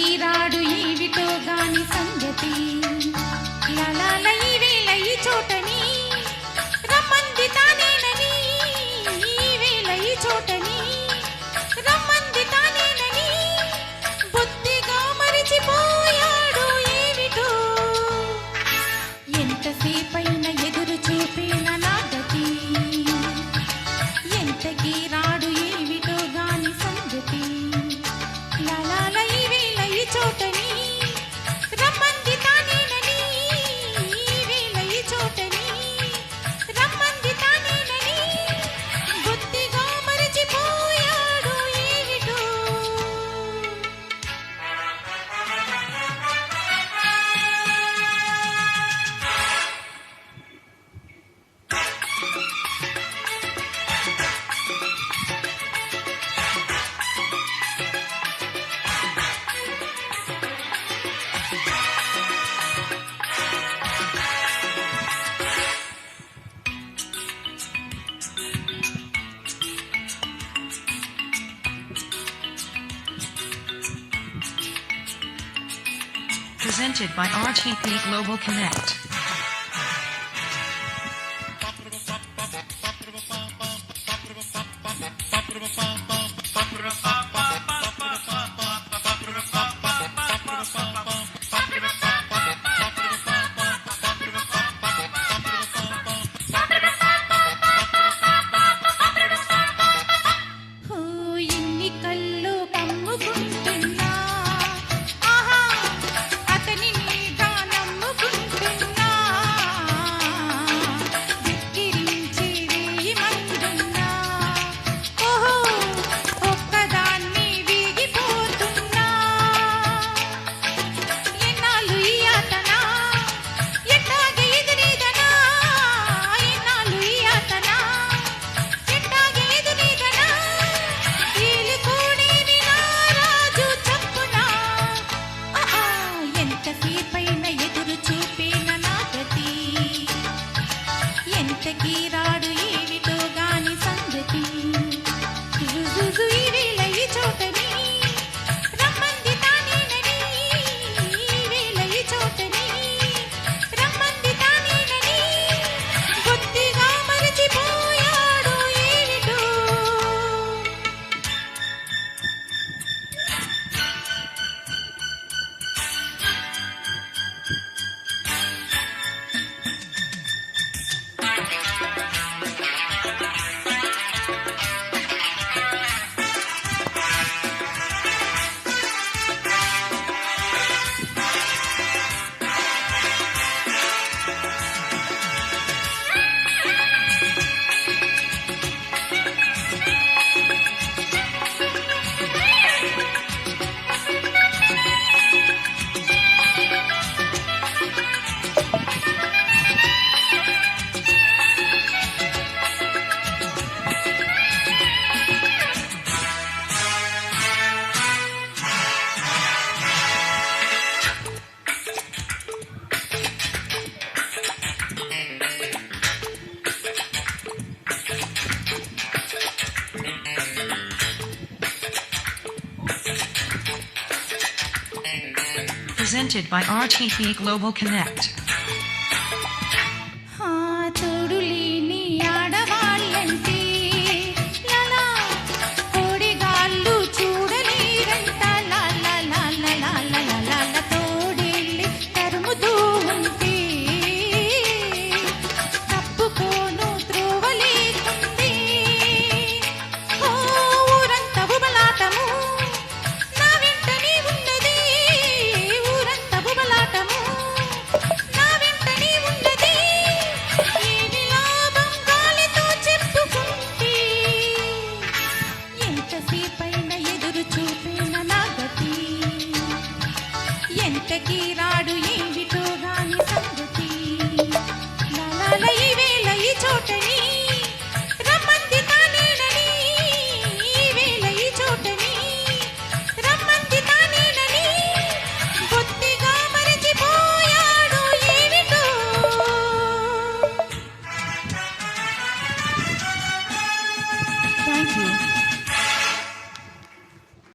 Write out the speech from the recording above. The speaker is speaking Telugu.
ఇంటికి రాడు ఏవిటో గాని సంగతి లలాల ఈ వేళ ఈ చోటని రమ్మంది తానేనని ఈ వేళ ఈ చోటని రమ్మంది తానేనని బుద్ధిగా మరిచిపోయాడు ఏవిటో ఎంతసేపైన ఎదురు చూపేన నా గతి ఎంతకీ రాడు ఏవిటో గాని సంగతి లలాల ఈ వేళ ఈ చోటని రమ్మంది తానేనని ఈ వేళ ఈ చోటని రమ్మంది తానేనని బుద్ధిగా మరిచిపోయాడు ఏవిటో Presented by RTP Global Connect. ఇన్ని కళ్ళు కమ్ముకుంటున్నా ఆహా అతని మీద నమ్ముకుంటున్నా ధిక్కరించి వేయి మందున్నా ఓహో ఒక్కదాన్ని వీగిపోతున్నా ఎన్నాళ్ళు ఈ ఆతన ఎట్టాగే ఎదురీదనా ఎన్నాళ్ళు ఈ ఆతన ఎట్టాగే ఎదురీదనా ఏలుకోడేని నా రాజు చప్పునా ఎంతసేపైన ఎదురు చూపేన నా గతి ఎంతకీ రాడు ఏవిటో గాని సంగతి జుజుజు ఈ వేళ ఈ చోటని రమ్మంది తానేనని ఈ వేళ ఈ చోటని రమ్మంది తానేనని బుద్ధిగా మరిచిపోయాడు ఏవిటో Presented by RTP Global Connect. తోడు లేని ఆడవాళ్ళంటే లలా కోడిగాళ్ళు చూడలేరంట లాల తోడేళ్ళి తరుముతూ ఉంటే తప్పుకోను త్రోవలేకుంది ఊరంతా ఉబలాటము నా వెంటనే ఉన్నది ఊరంతా ఉబలాటము నా వెంటనే ఉన్నది ఏమి లాభం గాలితో చెప్పుకుంటే ఎంతసేపైన ఎదురు చూపేన నా గతి ఎంతకీ రాడు ఏవిటో గాని సంగతి లలాల ఈ వేళ ఈ చోటని రమ్మంది తానేనని ఈ వేళ ఈ చోటని రమ్మంది తానేనని బుద్ధిగా మరిచిపోయాడు ఏవిటో Thank you.